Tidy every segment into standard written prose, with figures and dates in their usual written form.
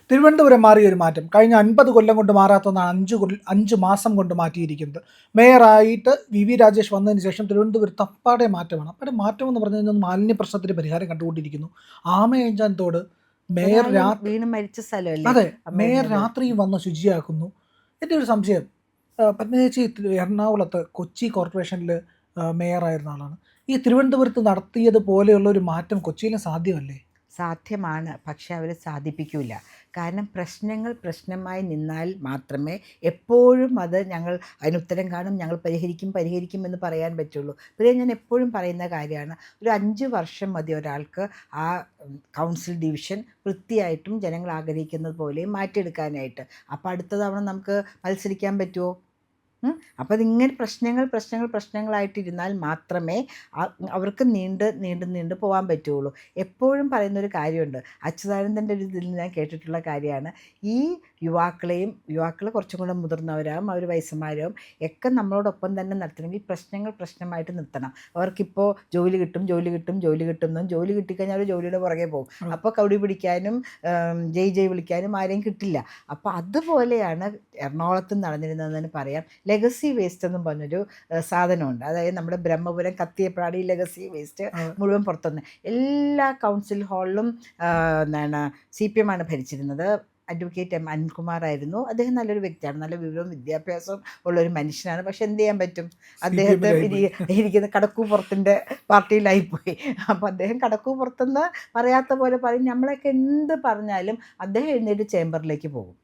തിരുവനന്തപുരം മാറിയൊരു മാറ്റം കഴിഞ്ഞ 50 കൊല്ലം കൊണ്ട് മാറാത്തതാണ് 5 മാസം കൊണ്ട് മാറ്റിയിരിക്കുന്നത്. മേയറായിട്ട് വി രാജേഷ് വന്നതിന് ശേഷം തിരുവനന്തപുരത്ത് അപ്പാടെ മാറ്റമാണ്. അപ്പാടെ മാറ്റം എന്ന് പറഞ്ഞു കഴിഞ്ഞാൽ മാലിന്യ പ്രശ്നത്തിന് പരിഹാരം കണ്ടുകൊണ്ടിരിക്കുന്നു. ആമയഞ്ചാൻ തോട് മേയർ ഒരാൾ രാത്രി വീണ് മരിച്ച സ്ഥലമല്ലേ അതെ മേയർ അമ്മയുടെ? രാത്രിയും വന്ന് ശുചിയാക്കുന്നു. എൻ്റെ ഒരു സംശയം, പത്മചേച്ചി എറണാകുളത്ത് കൊച്ചി കോർപ്പറേഷനിൽ മേയറായിരുന്ന ആളാണ്. ഈ തിരുവനന്തപുരത്ത് നടത്തിയതുപോലെയുള്ള ഒരു മാറ്റം കൊച്ചിയിലും സാധ്യമല്ലേ? സാധ്യമാണ്, പക്ഷെ അവർ സാധിപ്പിക്കില്ല. കാരണം പ്രശ്നങ്ങൾ പ്രശ്നമായി നിന്നാൽ മാത്രമേ എപ്പോഴും അത് ഞങ്ങൾ അതിനുത്തരം കാണും, ഞങ്ങൾ പരിഹരിക്കും എന്ന് പറയാൻ പറ്റുള്ളൂ. പിന്നെ ഞാൻ എപ്പോഴും പറയുന്ന കാര്യമാണ്, ഒരു 5 വർഷം മതി ഒരാൾക്ക് ആ കൗൺസിൽ ഡിവിഷൻ വൃത്തിയായിട്ടും ജനങ്ങൾ ആഗ്രഹിക്കുന്നത് പോലെയും മാറ്റിയെടുക്കാനായിട്ട്. അപ്പോൾ അടുത്ത തവണ നമുക്ക് മത്സരിക്കാൻ പറ്റുമോ? അപ്പോൾ അതിങ്ങനെ പ്രശ്നങ്ങളായിട്ടിരുന്നാൽ മാത്രമേ അവർക്ക് നീണ്ട് പോകാൻ പറ്റുള്ളൂ. എപ്പോഴും പറയുന്നൊരു കാര്യമുണ്ട്, അച്യുതാനന്ദൻ്റെ ഒരു ഇതിൽ ഞാൻ കേട്ടിട്ടുള്ള കാര്യമാണ്, ഈ യുവാക്കൾ കുറച്ചും കൂടെ മുതിർന്നവരാകും, അവർ വയസ്സന്മാരാകും ഒക്കെ നമ്മളോടൊപ്പം തന്നെ നിർത്തണമെങ്കിൽ പ്രശ്നമായിട്ട് നിർത്തണം. അവർക്കിപ്പോൾ ജോലി കിട്ടും എന്നും ജോലി കിട്ടിക്കഴിഞ്ഞാൽ അവർ ജോലിയുടെ പുറകെ പോകും. അപ്പോൾ കൗടി പിടിക്കാനും ജയ് വിളിക്കാനും ആരെയും കിട്ടില്ല. അപ്പോൾ അതുപോലെയാണ് എറണാകുളത്ത് നടന്നിരുന്നതെന്ന് പറയാം. ലെഗസി വേസ്റ്റ് എന്നും പറഞ്ഞൊരു സാധനമുണ്ട്. അതായത് നമ്മുടെ ബ്രഹ്മപുരം കത്തിയപ്പോഴാണ് ഈ ലെഗസി വേസ്റ്റ് മുഴുവൻ പുറത്തുനിന്ന് എല്ലാ കൗൺസിൽ ഹാളിലും CPM ആണ് ഭരിച്ചിരുന്നത്. അഡ്വക്കേറ്റ് അനിൽകുമാർ ആയിരുന്നു. അദ്ദേഹം നല്ലൊരു വ്യക്തിയാണ്, നല്ല വിവരവും വിദ്യാഭ്യാസവും ഉള്ളൊരു മനുഷ്യനാണ്. പക്ഷെ എന്ത് ചെയ്യാൻ പറ്റും, അദ്ദേഹത്തെ ഇരിക്കുന്ന കടക്കൂപ്പുറത്തിൻ്റെ പാർട്ടിയിലായിപ്പോയി. അപ്പോൾ അദ്ദേഹം കടക്കൂപ്പുറത്തുനിന്ന് പറയാത്ത പോലെ പറയും. നമ്മളൊക്കെ എന്ത് പറഞ്ഞാലും അദ്ദേഹം എഴുന്നേറ്റ് ചേംബറിലേക്ക് പോകും.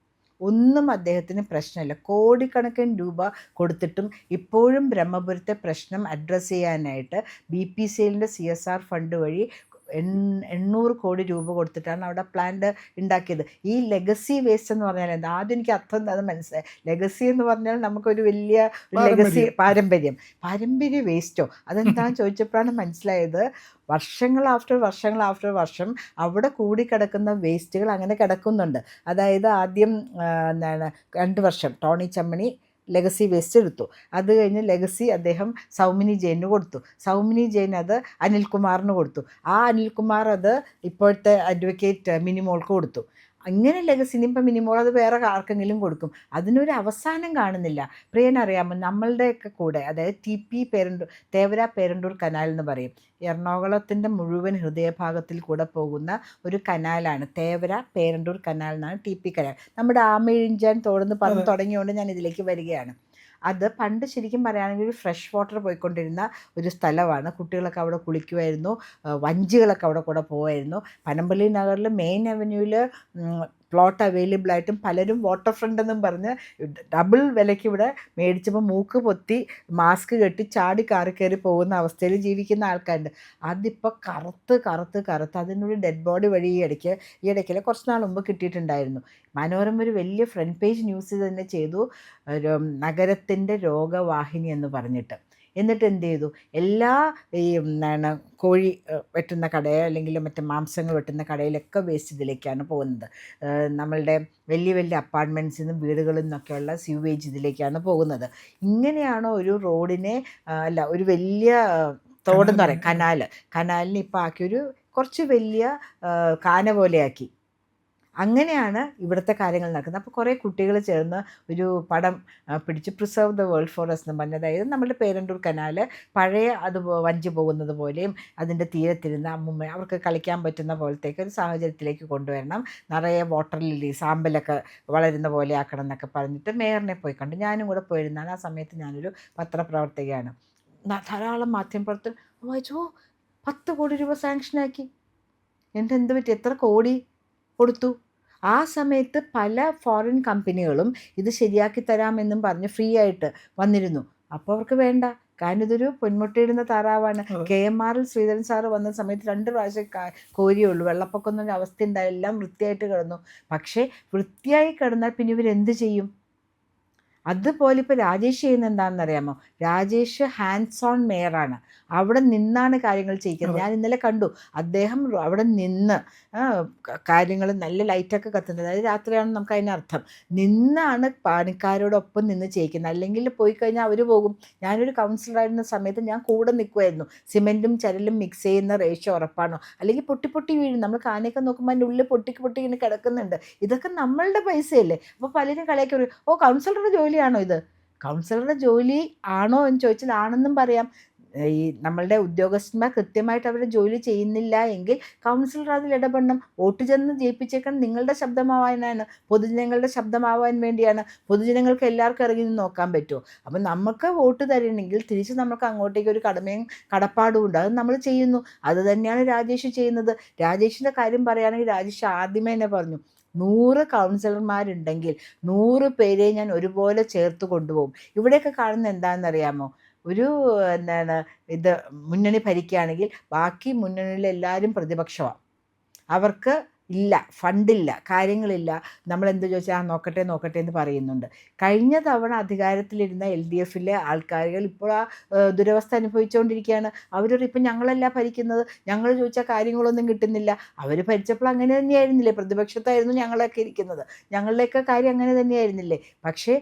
ഒന്നും അദ്ദേഹത്തിന് പ്രശ്നമില്ല. കോടിക്കണക്കിന് രൂപ കൊടുത്തിട്ടും ഇപ്പോഴും ബ്രഹ്മപുരത്തെ പ്രശ്നം അഡ്രസ്സ് ചെയ്യാനായിട്ട് BPCLൻ്റെ CSR ഫണ്ട് വഴി 800 കോടി രൂപ കൊടുത്തിട്ടാണ് അവിടെ പ്ലാന്റ് ഉണ്ടാക്കിയത്. ഈ ലെഗസി വേസ്റ്റ് എന്ന് പറഞ്ഞാൽ എന്താ? ആദ്യം എനിക്ക് അർത്ഥം എന്താണെന്ന് മനസ്സിലായി. ലെഗസി എന്ന് പറഞ്ഞാൽ നമുക്കൊരു വലിയ ലെഗസി പാരമ്പര്യ വേസ്റ്റോ അതെന്താണെന്ന് ചോദിച്ചപ്പോഴാണ് മനസ്സിലായത്. വർഷങ്ങൾ ആഫ്റ്റർ വർഷം അവിടെ കൂടിക്കിടക്കുന്ന വേസ്റ്റുകൾ അങ്ങനെ കിടക്കുന്നുണ്ട്. അതായത് ആദ്യം 2 വർഷം ടോണി ചമ്മണി ലെഗസി വേസ്റ്റ് എടുത്തു. അത് കഴിഞ്ഞ് ലെഗസി അദ്ദേഹം സൗമിനി ജെയിന് കൊടുത്തു. സൗമിനി ജെയിൻ അത് അനിൽകുമാറിന് കൊടുത്തു. ആ അനിൽകുമാർ അത് ഇപ്പോഴത്തെ അഡ്വക്കേറ്റ് മിനിമോൾക്ക് കൊടുത്തു. അങ്ങനെ ലെഗസി ഇനിയിപ്പോൾ മിനിമോൾ അത് വേറെ ആർക്കെങ്കിലും കൊടുക്കും. അതിനൊരു അവസാനം കാണുന്നില്ല. പ്രിയനറിയാമോ, നമ്മളുടെയൊക്കെ കൂടെ, അതായത് TP തേവര പേരണ്ടൂർ കനാൽ എന്ന് പറയും, എറണാകുളത്തിൻ്റെ മുഴുവൻ ഹൃദയഭാഗത്തിൽ കൂടെ പോകുന്ന ഒരു കനാലാണ് തേവര പേരണ്ടൂർ കനാൽ എന്നാണ് TP കനാൽ. നമ്മുടെ ആമയിഴഞ്ചാൻ തോടെന്ന് പറഞ്ഞ് തുടങ്ങിയോണ്ട് ഞാൻ ഇതിലേക്ക് വരികയാണ്. അത് പണ്ട് ശരിക്കും പറയുകയാണെങ്കിൽ ഒരു ഫ്രഷ് വാട്ടർ പോയിക്കൊണ്ടിരുന്ന ഒരു സ്ഥലമാണ്. കുട്ടികളൊക്കെ അവിടെ കുളിക്കുമായിരുന്നു, വഞ്ചികളൊക്കെ അവിടെ കൂടെ പോകുമായിരുന്നു. പനമ്പള്ളി നഗറിൽ മെയിൻ അവന്യൂവിൽ പ്ലോട്ട് അവൈലബിൾ ആയിട്ടും പലരും വാട്ടർ ഫ്രണ്ട് എന്നും പറഞ്ഞ് ഡബിൾ വിലയ്ക്ക് ഇവിടെ മേടിച്ചപ്പോൾ മൂക്ക് പൊത്തി മാസ്ക് കെട്ടി ചാടി കാറി കയറി പോകുന്ന അവസ്ഥയിൽ ജീവിക്കുന്ന ആൾക്കാരുണ്ട്. അതിപ്പോൾ കറുത്ത് അതിനൊരു ഡെഡ് ബോഡി വഴി ഈ ഇടയ്ക്കല്ല കുറച്ച് നാൾ മുമ്പ് കിട്ടിയിട്ടുണ്ടായിരുന്നു. മനോരമ ഒരു വലിയ ഫ്രണ്ട് പേജ് ന്യൂസ് തന്നെ ചെയ്തു, നഗരത്തിൻ്റെ രോഗവാഹിനി എന്ന് പറഞ്ഞിട്ട്. എന്നിട്ട് എന്ത് ചെയ്തു, എല്ലാ ഈ കോഴി വെട്ടുന്ന കടയോ അല്ലെങ്കിൽ മറ്റേ മാംസങ്ങൾ വെട്ടുന്ന കടയിലൊക്കെ വേസ്റ്റ് ഇതിലേക്കാണ് പോകുന്നത്. നമ്മളുടെ വലിയ അപ്പാർട്ട്മെൻറ്റ്സിൽ നിന്നും വീടുകളിൽ നിന്നൊക്കെയുള്ള സ്യൂവേജ് ഇതിലേക്കാണ് പോകുന്നത്. ഇങ്ങനെയാണോ ഒരു റോഡിനെ ഒരു വലിയ തോടെന്ന് പറയും, കനാലിനെ ഇപ്പോൾ ആക്കിയൊരു കുറച്ച് വലിയ കാന പോലെയാക്കി. അങ്ങനെയാണ് ഇവിടുത്തെ കാര്യങ്ങൾ നടക്കുന്നത്. അപ്പോൾ കുറേ കുട്ടികൾ ചേർന്ന് ഒരു പടം പിടിച്ച് പ്രിസർവ് ദ വേൾഡ് ഫോറസ്റ്റ് എന്ന് പറഞ്ഞത്. അതായത് നമ്മുടെ പേരണ്ടൂർ കനാൽ പഴയ അത് വഞ്ചി പോകുന്നത് പോലെയും അതിൻ്റെ തീരത്തിരുന്ന അമ്മുമ്മ അവർക്ക് കളിക്കാൻ പറ്റുന്ന പോലത്തേക്ക് ഒരു സാഹചര്യത്തിലേക്ക് കൊണ്ടുവരണം, നിറയെ വാട്ടർ ലില്ലി സാമ്പലൊക്കെ വളരുന്ന പോലെ ആക്കണം എന്നൊക്കെ പറഞ്ഞിട്ട് മേയറിനെ പോയി കണ്ടു. ഞാനും കൂടെ പോയിരുന്നാണ്. ആ സമയത്ത് ഞാനൊരു പത്രപ്രവർത്തകയാണ്. ധാരാളം മാധ്യമപ്രവർത്തകർ വായിച്ചു, 10 കോടി രൂപ സാങ്ഷനാക്കി. എന്ത് പറ്റി, എത്ര കോടി കൊടുത്തു? ആ സമയത്ത് പല ഫോറിൻ കമ്പനികളും ഇത് ശരിയാക്കി തരാമെന്നും പറഞ്ഞ് ഫ്രീ ആയിട്ട് വന്നിരുന്നു. അപ്പോൾ അവർക്ക് വേണ്ട, കാരണം ഇതൊരു പൊന്മുട്ടയിടുന്ന താറാവാണ്. KMR ശ്രീധരൻ സാറ് വന്ന സമയത്ത് 2 പ്രാവശ്യം കോരിയുള്ളൂ. വെള്ളപ്പൊക്കം എന്നൊരു അവസ്ഥ ഉണ്ടായി, എല്ലാം വൃത്തിയായിട്ട് കിടന്നു. പക്ഷേ വൃത്തിയായി കിടന്നാൽ പിന്നെ ഇവരെന്ത് ചെയ്യും? അതുപോലെ ഇപ്പോൾ രാജേഷ് ചെയ്യുന്നത് എന്താണെന്നറിയാമോ? രാജേഷ് ഹാൻഡ്സ് ഓൺ മേയറാണ്. അവിടെ നിന്നാണ് കാര്യങ്ങൾ ചെയ്യിക്കുന്നത്. ഞാൻ ഇന്നലെ കണ്ടു അദ്ദേഹം അവിടെ നിന്ന് കാര്യങ്ങൾ നല്ല ലൈറ്റൊക്കെ കത്തുന്നത്, അതായത് രാത്രിയാണ് നമുക്ക് അതിനർത്ഥം, നിന്നാണ് പണിക്കാരോടൊപ്പം നിന്ന് ചെയ്യിക്കുന്നത്. അല്ലെങ്കിൽ പോയി കഴിഞ്ഞാൽ അവർ പോകും. ഞാനൊരു കൗൺസിലറായിരുന്ന സമയത്ത് ഞാൻ കൂടെ നിൽക്കുമായിരുന്നു. സിമെൻറ്റും ചരലും മിക്സ് ചെയ്യുന്ന റേഷ്യോ ഉറപ്പാണോ, അല്ലെങ്കിൽ പൊട്ടി പൊട്ടി വീഴും. നമ്മൾ കാനയൊക്കെ നോക്കുമ്പോൾ അതിൻ്റെ ഉള്ളിൽ പൊട്ടി പൊട്ടി ഇങ്ങനെ കിടക്കുന്നുണ്ട്. ഇതൊക്കെ നമ്മളുടെ പൈസയല്ലേ. അപ്പോൾ പലരും കളിയാക്കി പറയും, ഓ കൗൺസിലറുടെ ജോലിയാണോ ഇത്? കൗൺസിലറുടെ ജോലി ആണോ എന്ന് ചോദിച്ചാൽ ആണെന്നും പറയാം. ഈ നമ്മളുടെ ഉദ്യോഗസ്ഥന്മാർ കൃത്യമായിട്ട് അവരുടെ ജോലി ചെയ്യുന്നില്ല എങ്കിൽ കൗൺസിലർ അതിൽ ഇടപെടണം. വോട്ട് ചെന്ന് ജയിപ്പിച്ചേക്കാൻ നിങ്ങളുടെ ശബ്ദമാവാനാണ്, പൊതുജനങ്ങളുടെ ശബ്ദമാവാൻ വേണ്ടിയാണ്. പൊതുജനങ്ങൾക്ക് എല്ലാവർക്കും ഇറങ്ങി നിന്ന് നോക്കാൻ പറ്റുമോ? അപ്പം നമുക്ക് വോട്ട് തരണമെങ്കിൽ തിരിച്ച് നമുക്ക് അങ്ങോട്ടേക്ക് ഒരു കടമയും കടപ്പാടും ഉണ്ട്. അത് നമ്മൾ ചെയ്യുന്നു. അത് തന്നെയാണ് രാജേഷ് ചെയ്യുന്നത്. രാജേഷിൻ്റെ കാര്യം പറയുകയാണെങ്കിൽ രാജേഷ് ആദ്യമേ തന്നെ പറഞ്ഞു, 100 കൗൺസിലർമാരുണ്ടെങ്കിൽ 100 പേരെ ഞാൻ ഒരുപോലെ ചേർത്ത് കൊണ്ടുപോകും. ഇവിടെയൊക്കെ കാണുന്നത് എന്താണെന്നറിയാമോ? ഒരു എന്താണ് ഇത് മുന്നണി ഭരിക്കുകയാണെങ്കിൽ ബാക്കി മുന്നണിയിലെ എല്ലാവരും പ്രതിപക്ഷമാണ്. അവർക്ക് ഇല്ല, ഫണ്ടില്ല, കാര്യങ്ങളില്ല. നമ്മളെന്ത് ചോദിച്ചാൽ നോക്കട്ടെ നോക്കട്ടെ എന്ന് പറയുന്നുണ്ട്. കഴിഞ്ഞ തവണ അധികാരത്തിലിരുന്ന LDFിലെ ആൾക്കാരുകൾ ഇപ്പോൾ ആ ദുരവസ്ഥ അനുഭവിച്ചുകൊണ്ടിരിക്കുകയാണ്. അവരൊരു ഇപ്പം ഞങ്ങളല്ല ഭരിക്കുന്നത്, ഞങ്ങൾ ചോദിച്ചാൽ കാര്യങ്ങളൊന്നും കിട്ടുന്നില്ല. അവർ ഭരിച്ചപ്പോൾ അങ്ങനെ തന്നെയായിരുന്നില്ലേ? പ്രതിപക്ഷത്തായിരുന്നു ഞങ്ങളൊക്കെ ഇരിക്കുന്നത്, ഞങ്ങളുടെയൊക്കെ കാര്യം അങ്ങനെ തന്നെയായിരുന്നില്ലേ? പക്ഷേ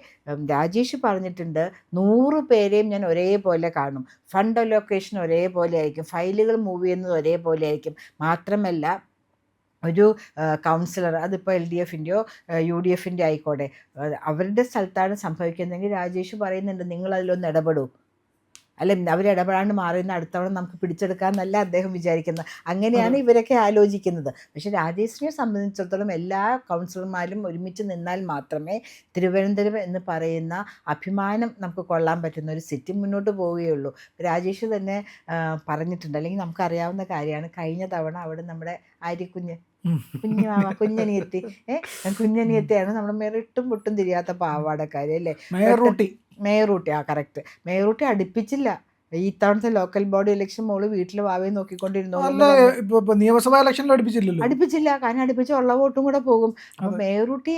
രാജേഷ് പറഞ്ഞിട്ടുണ്ട്, 100 പേരെയും ഞാൻ ഒരേപോലെ കാണും, ഫണ്ട് അലോക്കേഷൻ ഒരേപോലെ ആയിരിക്കും, ഫയലുകൾ മൂവ് ചെയ്യുന്നത് ഒരേപോലെ ആയിരിക്കും. മാത്രമല്ല ഒരു കൗൺസിലർ അതിപ്പോൾ LDFിൻ്റെയോ UDFിൻ്റെ ആയിക്കോട്ടെ, അവരുടെ സ്ഥലത്താണ് സംഭവിക്കുന്നതെങ്കിൽ രാജേഷ് പറയുന്നുണ്ട്, നിങ്ങളതിലൊന്ന് ഇടപെടൂ. അല്ല, അവരിടപെടാണ്ട് മാറിയെന്ന് അടുത്തവണ നമുക്ക് പിടിച്ചെടുക്കാമെന്നല്ല അദ്ദേഹം വിചാരിക്കുന്നത്. അങ്ങനെയാണ് ഇവരൊക്കെ ആലോചിക്കുന്നത്. പക്ഷേ രാജേഷിനെ സംബന്ധിച്ചിടത്തോളം എല്ലാ കൗൺസിലർമാരും ഒരുമിച്ച് നിന്നാൽ മാത്രമേ തിരുവനന്തപുരം എന്ന് പറയുന്ന അഭിമാനം നമുക്ക് കൊള്ളാൻ പറ്റുന്ന ഒരു സിറ്റി മുന്നോട്ട് പോവുകയുള്ളൂ. രാജേഷ് തന്നെ പറഞ്ഞിട്ടുണ്ട്, അല്ലെങ്കിൽ നമുക്കറിയാവുന്ന കാര്യമാണ്, കഴിഞ്ഞ തവണ അവിടെ നമ്മുടെ ആര്യക്കുഞ്ഞ് കുഞ്ഞുമാമ കുഞ്ഞനിയത്തി കുഞ്ഞനിയത്തിയാണ് നമ്മുടെ മെറിട്ടും പൊട്ടും തിരിയാത്ത പാവാടക്കാരി അല്ലേ, മേയറൂട്ടി. ആ കറക്റ്റ്, മേയറൂട്ടി അടുപ്പിച്ചില്ല. ഈ തവണത്തെ ലോക്കൽ ബോഡി ഇലക്ഷൻ മോള് വീട്ടിൽ വാവയെ നോക്കിക്കൊണ്ടിരുന്നു. നിയമസഭാ ഇലക്ഷനിൽ അടുപ്പിച്ചില്ല. കാരണം അടുപ്പിച്ച ഉള്ള വോട്ടും കൂടെ പോകും. അപ്പോൾ മേയറൂട്ടി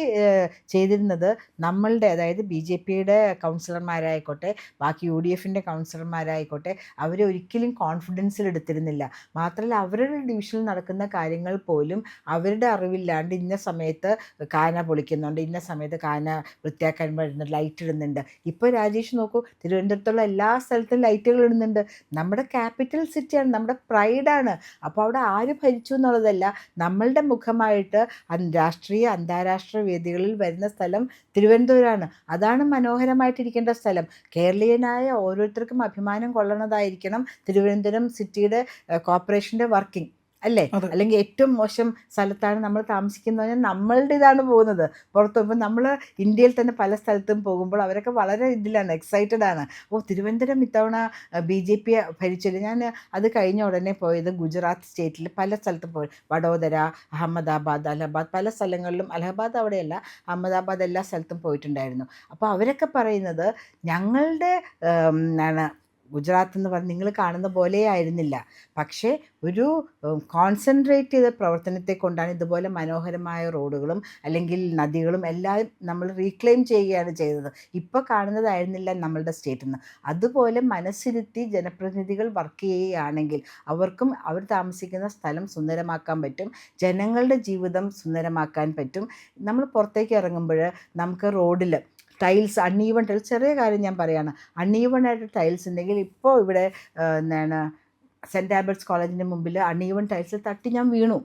ചെയ്തിരുന്നത് നമ്മളുടെ, അതായത് BJPയുടെ കൗൺസിലർമാരായിക്കോട്ടെ ബാക്കി UDFിൻ്റെ കൗൺസിലർമാരായിക്കോട്ടെ, അവരെ ഒരിക്കലും കോൺഫിഡൻസിൽ എടുത്തിരുന്നില്ല. മാത്രമല്ല അവരുടെ ഡിവിഷനിൽ നടക്കുന്ന കാര്യങ്ങൾ പോലും അവരുടെ അറിവില്ലാണ്ട് ഇന്ന സമയത്ത് കാന പൊളിക്കുന്നുണ്ട്, ഇന്ന സമയത്ത് കാന വൃത്തിയാക്കാൻ വരുന്നുണ്ട്, ലൈറ്റ് ഇടുന്നുണ്ട്. ഇപ്പോൾ രാജേഷ് നോക്കൂ, തിരുവനന്തപുരത്തുള്ള എല്ലാ സ്ഥലത്തും ലൈറ്റുകൾ ഇടുന്നുണ്ട്. നമ്മുടെ ക്യാപിറ്റൽ സിറ്റിയാണ്, നമ്മുടെ പ്രൈഡാണ്. അപ്പോൾ അവിടെ ആര് ഭരിച്ചു എന്നുള്ളതല്ല, നമ്മളുടെ മുഖമായിട്ട് രാഷ്ട്രീയ അന്താരാഷ്ട്ര വേദികളിൽ വരുന്ന സ്ഥലം തിരുവനന്തപുരമാണ്. അതാണ് മനോഹരമായിട്ടിരിക്കേണ്ട സ്ഥലം. കേരളീയനായ ഓരോരുത്തർക്കും അഭിമാനം കൊള്ളണതായിരിക്കണം തിരുവനന്തപുരം സിറ്റിയുടെ കോർപ്പറേഷൻ്റെ വർക്കിംഗ് അല്ലേ? അല്ലെങ്കിൽ ഏറ്റവും മോശം സ്ഥലത്താണ് നമ്മൾ താമസിക്കുന്നത്, നമ്മളുടെ ഇതാണ് പോകുന്നത് പുറത്ത്. ഇപ്പം നമ്മൾ ഇന്ത്യയിൽ തന്നെ പല സ്ഥലത്തും പോകുമ്പോൾ അവരൊക്കെ വളരെ ഇതിലാണ്, എക്സൈറ്റഡ് ആണ്. ഓ തിരുവനന്തപുരം ഇത്തവണ BJP ഭരിച്ചില്ല. ഞാൻ അത് കഴിഞ്ഞ ഉടനെ പോയത് ഗുജറാത്ത് സ്റ്റേറ്റിൽ പല സ്ഥലത്തും പോയി, വഡോദര, അഹമ്മദാബാദ്, അലഹബാദ്, പല സ്ഥലങ്ങളിലും, അലഹബാദ് അവിടെയല്ല, അഹമ്മദാബാദ് എല്ലാ സ്ഥലത്തും പോയിട്ടുണ്ടായിരുന്നു. അപ്പോൾ അവരൊക്കെ പറയുന്നത് ഞങ്ങളുടെ ഗുജറാത്ത് എന്ന് പറഞ്ഞ് നിങ്ങൾ കാണുന്ന പോലെ ആയിരുന്നില്ല, പക്ഷേ ഒരു കോൺസെൻട്രേറ്റ് ചെയ്ത പ്രവർത്തനത്തെ കൊണ്ടാണ് ഇതുപോലെ മനോഹരമായ റോഡുകളും അല്ലെങ്കിൽ നദികളും എല്ലാം നമ്മൾ റീക്ലെയിം ചെയ്യുകയാണ് ചെയ്തത്. ഇപ്പോൾ കാണുന്നതായിരുന്നില്ല നമ്മളുടെ സ്റ്റേറ്റിൽ നിന്ന്. അതുപോലെ മനസ്സിരുത്തി ജനപ്രതിനിധികൾ വർക്ക് ചെയ്യുകയാണെങ്കിൽ അവർക്കും അവർ താമസിക്കുന്ന സ്ഥലം സുന്ദരമാക്കാൻ പറ്റും, ജനങ്ങളുടെ ജീവിതം സുന്ദരമാക്കാൻ പറ്റും. നമ്മൾ പുറത്തേക്ക് ഇറങ്ങുമ്പോൾ നമുക്ക് റോഡിൽ ടൈൽസ്, അൺഈവൺ ടൈൽസ്, ചെറിയ കാര്യം ഞാൻ പറയുകയാണ്, അൺഈവൺ ആയിട്ട് ടൈൽസ് ഉണ്ടെങ്കിൽ ഇപ്പോൾ ഇവിടെ എന്താണ് സെൻറ്റ് ആൽബർട്ട്സ് കോളേജിൻ്റെ മുമ്പിൽ അൺഈവൺ ടൈൽസ് തട്ടി ഞാൻ വീണു.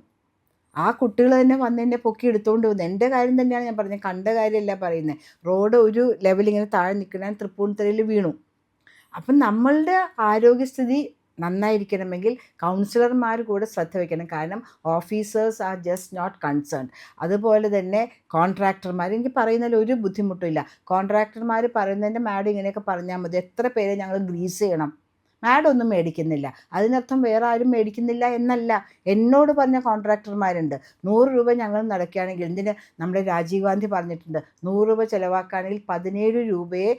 ആ കുട്ടികൾ തന്നെ വന്ന് എന്നെ പൊക്കി എടുത്തുകൊണ്ട് വന്നു. എൻ്റെ കാര്യം തന്നെയാണ് ഞാൻ പറഞ്ഞത്, കണ്ട കാര്യമല്ല പറയുന്നത്. റോഡ് ഒരു ലെവലിങ്ങനെ താഴെ നിൽക്കുന്ന തൃപ്പൂണിത്തുറയിൽ വീണു. അപ്പം നമ്മളുടെ ആരോഗ്യസ്ഥിതി നന്നായിരിക്കണമെങ്കിൽ കൗൺസിലർമാർ കൂടെ ശ്രദ്ധ വയ്ക്കണം. കാരണം officers are just not concerned. അതുപോലെ തന്നെ കോൺട്രാക്ടർമാർ, എനിക്ക് പറയുന്നതിൽ ഒരു ബുദ്ധിമുട്ടില്ല. കോൺട്രാക്ടർമാർ പറയുന്നതിൻ്റെ മാഡം ഇങ്ങനെയൊക്കെ പറഞ്ഞാൽ മതി, എത്ര പേരെ ഞങ്ങൾ ഗ്രീസ് ചെയ്യണം, മാഡൊന്നും മേടിക്കുന്നില്ല. അതിനർത്ഥം വേറെ ആരും മേടിക്കുന്നില്ല എന്നല്ല. എന്നോട് പറഞ്ഞ കോൺട്രാക്ടർമാരുണ്ട്, 100 രൂപ ഞങ്ങൾ നടക്കുകയാണെങ്കിൽ, എന്തിന് നമ്മുടെ രാജീവ് ഗാന്ധി പറഞ്ഞിട്ടുണ്ട്, 100 രൂപ ചിലവാക്കുകയാണെങ്കിൽ 17 രൂപയെ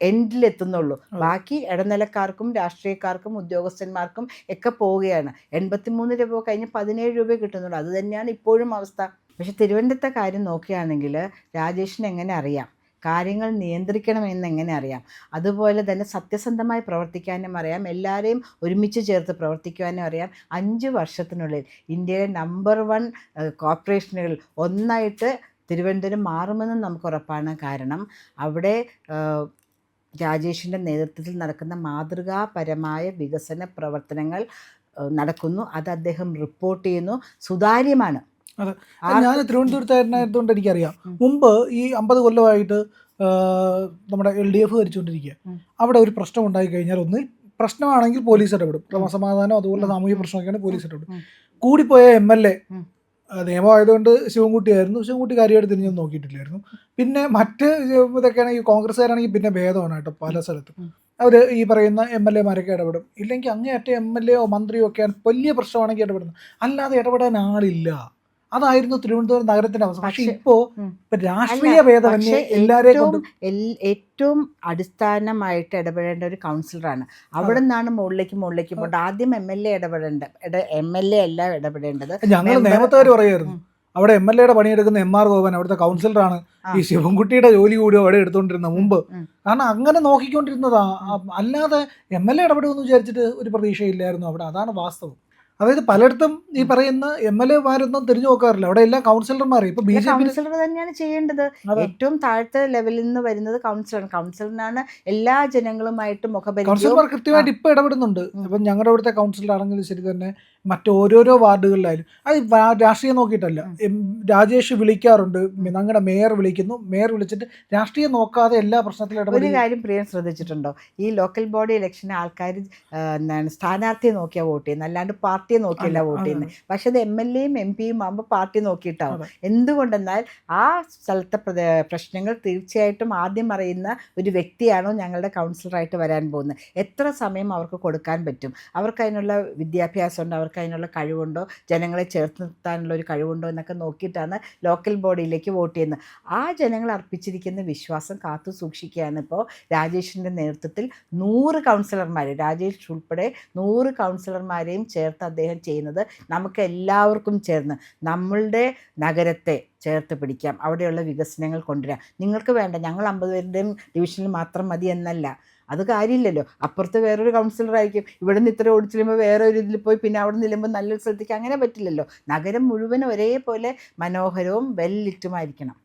എൻഡിലെത്തുന്നുള്ളൂ, ബാക്കി ഇടനിലക്കാർക്കും രാഷ്ട്രീയക്കാർക്കും ഉദ്യോഗസ്ഥന്മാർക്കും ഒക്കെ പോവുകയാണ്. 83 രൂപ കഴിഞ്ഞ് 17 രൂപ കിട്ടുന്നുള്ളൂ. അത് തന്നെയാണ് ഇപ്പോഴും അവസ്ഥ. പക്ഷെ തിരുവനന്തപുരത്തെ കാര്യം നോക്കുകയാണെങ്കിൽ രാജേഷിന് എങ്ങനെ അറിയാം? കാര്യങ്ങൾ നിയന്ത്രിക്കണമെന്ന് എങ്ങനെ അറിയാം? അതുപോലെ തന്നെ സത്യസന്ധമായി പ്രവർത്തിക്കാനും അറിയാം, എല്ലാവരെയും ഒരുമിച്ച് ചേർത്ത് പ്രവർത്തിക്കുവാനും അറിയാം. 5 വർഷത്തിനുള്ളിൽ ഇന്ത്യയിലെ നമ്പർ 1 കോർപ്പറേഷനുകൾ ഒന്നായിട്ട് തിരുവനന്തപുരം മാറുമെന്ന് നമുക്ക് ഉറപ്പാണ്. കാരണം അവിടെ രാജേഷിൻ്റെ നേതൃത്വത്തിൽ നടക്കുന്ന മാതൃകാപരമായ വികസന പ്രവർത്തനങ്ങൾ നടക്കുന്നു. അത് അദ്ദേഹം റിപ്പോർട്ട് ചെയ്യുന്നു. സുതാര്യമാണ്. അതെ, ഞാൻ തിരുവനന്തപുരത്തായിരുന്നതുകൊണ്ട് എനിക്കറിയാം. മുമ്പ് ഈ 50 കൊല്ലമായിട്ട് നമ്മുടെ LDF ഭരിച്ചുകൊണ്ടിരിക്കുക. അവിടെ ഒരു പ്രശ്നം ഉണ്ടായി കഴിഞ്ഞാൽ പ്രശ്നമാണെങ്കിൽ പോലീസ് ഇടപെടും. ക്രമസമാധാനം അതുപോലെ സാമൂഹിക പ്രശ്നമൊക്കെയാണ് പോലീസ് ഇടപെടും. കൂടിപ്പോയ MLA നിയമമായതുകൊണ്ട് ശിവൻകുട്ടിയായിരുന്നു. ശിവൻകുട്ടി കാര്യമായിട്ട് തിരിഞ്ഞൊന്നും നോക്കിയിട്ടില്ലായിരുന്നു. പിന്നെ മറ്റ് ഇതൊക്കെയാണെങ്കിൽ കോൺഗ്രസ്സുകാരാണെങ്കിൽ പിന്നെ ഭേദമാണ് കേട്ടോ. പല സ്ഥലത്തും അവർ ഈ പറയുന്ന MLA-മാരൊക്കെ ഇടപെടും. ഇല്ലെങ്കിൽ അങ്ങേയറ്റം MLA-യോ മന്ത്രിയോ ഒക്കെയാണ് വലിയ പ്രശ്നമാണെങ്കിൽ ഇടപെടുന്നത്. അല്ലാതെ ഇടപെടാൻ ആളില്ല. അതായിരുന്നു തിരുവനന്തപുരം നഗരത്തിന്റെ അവസ്ഥ. പക്ഷെ ഇപ്പോ രാഷ്ട്രീയ ഭേദമന്യേ എല്ലാവരെയും കൊണ്ടും ഏറ്റവും അടിസ്ഥാനമായിട്ട് ഇടപെടേണ്ട ഒരു കൗൺസിലറാണ്. അവിടെ നിന്നാണ് മുകളിലേക്ക് പോകേണ്ടത്. ആദ്യം MLA MLA അല്ല ഇടപെടേണ്ടത്. ഞങ്ങൾ നിയമത്തുകാർ പറയായിരുന്നു, അവിടെ MLA-യുടെ പണിയെടുക്കുന്ന MR ഗോപൻ അവിടുത്തെ കൗൺസിലറാണ് ഈ ശിവൻകുട്ടിയുടെ ജോലി കൂടി അവിടെ എടുത്തുകൊണ്ടിരുന്ന മുമ്പ്. കാരണം അങ്ങനെ നോക്കിക്കൊണ്ടിരുന്നതാ. അല്ലാതെ MLA ഇടപെടുമെന്ന് വിചാരിച്ചിട്ട് ഒരു പ്രതീക്ഷയില്ലായിരുന്നു അവിടെ. അതാണ് വാസ്തവം. അതായത് പലയിടത്തും ഈ പറയുന്ന MLA-മാരൊന്നും തിരിഞ്ഞു നോക്കാറില്ല. അവിടെ എല്ലാം കൗൺസിലർമാരെ. ഇപ്പൊ BJP കൗൺസിലർ തന്നെയാണ് ചെയ്യേണ്ടത്. ഏറ്റവും താഴത്തെ ലെവലിൽ നിന്ന് വരുന്നത് കൗൺസിലറാണ്. കൗൺസിലറിനാണ് എല്ലാ ജനങ്ങളുമായിട്ട് മുഖപരിചയം. കൗൺസിലർമാർ കൃത്യമായിട്ട് ഇപ്പൊ ഇടപെടുന്നുണ്ട്. ഇപ്പം ഞങ്ങളുടെ അവിടുത്തെ കൗൺസിലർ ആണെങ്കിലും ശരി തന്നെ മറ്റ് ഓരോരോ വാർഡുകളിലായാലും അത് രാഷ്ട്രീയം നോക്കിയിട്ടല്ല. രാജേഷ് വിളിക്കാറുണ്ട്, ഞങ്ങളുടെ മേയർ വിളിക്കുന്നു, മേയർ വിളിച്ചിട്ട് രാഷ്ട്രീയം നോക്കാതെ എല്ലാ പ്രശ്നത്തിലും ഒരു ഇടപെടും. കാര്യം പ്രിയം ശ്രദ്ധിച്ചിട്ടുണ്ടോ? ഈ ലോക്കൽ ബോഡി ഇലക്ഷന് ആൾക്കാർ സ്ഥാനാർത്ഥിയെ നോക്കിയാൽ വോട്ട് ചെയ്യുന്നത്, അല്ലാണ്ട് പാർട്ടിയെ നോക്കിയല്ല വോട്ട് ചെയ്യുന്നത്. പക്ഷെ അത് MLA-യും MP-യും ആകുമ്പോൾ പാർട്ടി നോക്കിയിട്ടാവും. എന്തുകൊണ്ടെന്നാൽ ആ സ്ഥലത്തെ പ്രശ്നങ്ങൾ തീർച്ചയായിട്ടും ആദ്യം അറിയുന്ന ഒരു വ്യക്തിയാണോ ഞങ്ങളുടെ കൗൺസിലറായിട്ട് വരാൻ പോകുന്നത്. എത്ര സമയം അവർക്ക് കൊടുക്കാൻ പറ്റും, അവർക്ക് അതിനുള്ള വിദ്യാഭ്യാസമുണ്ടോ, അവർക്ക് അതിനുള്ള കഴിവുണ്ടോ, ജനങ്ങളെ ചേർത്ത് നിർത്താനുള്ള ഒരു കഴിവുണ്ടോ എന്നൊക്കെ നോക്കിയിട്ടാണ് ലോക്കൽ ബോഡിയിലേക്ക് വോട്ട് ചെയ്യുന്നത്. ആ ജനങ്ങൾ അർപ്പിച്ചിരിക്കുന്ന വിശ്വാസം കാത്തു സൂക്ഷിക്കുകയാണ് ഇപ്പോൾ രാജേഷിൻ്റെ നേതൃത്വത്തിൽ 100 കൗൺസിലർമാർ, രാജേഷ് ഉൾപ്പെടെ 100 കൗൺസിലർമാരെയും ചേർത്ത് അദ്ദേഹം ചെയ്യുന്നത്. നമുക്ക് എല്ലാവർക്കും ചേർന്ന് നമ്മളുടെ നഗരത്തെ ചേർത്ത് പിടിക്കാം, അവിടെയുള്ള വികസനങ്ങൾ കൊണ്ടുവരാം. നിങ്ങൾക്ക് വേണ്ട, ഞങ്ങൾ 50 പേരുടെയും ഡിവിഷനിൽ മാത്രം മതി എന്നല്ല. അത് കാര്യമില്ലല്ലോ. അപ്പുറത്ത് വേറൊരു കൗൺസിലറായിരിക്കും, ഇവിടെ നിന്ന് ഇത്ര ഓടിച്ചു ചെല്ലുമ്പോൾ വേറെ ഒരു ഇതിൽ പോയി പിന്നെ അവിടെ നില്ലുമ്പോൾ നല്ലൊരു സ്ഥലത്തേക്ക്, അങ്ങനെ പറ്റില്ലല്ലോ. നഗരം മുഴുവൻ ഒരേപോലെ മനോഹരവും വെൽ ലിറ്റുമായിരിക്കണം.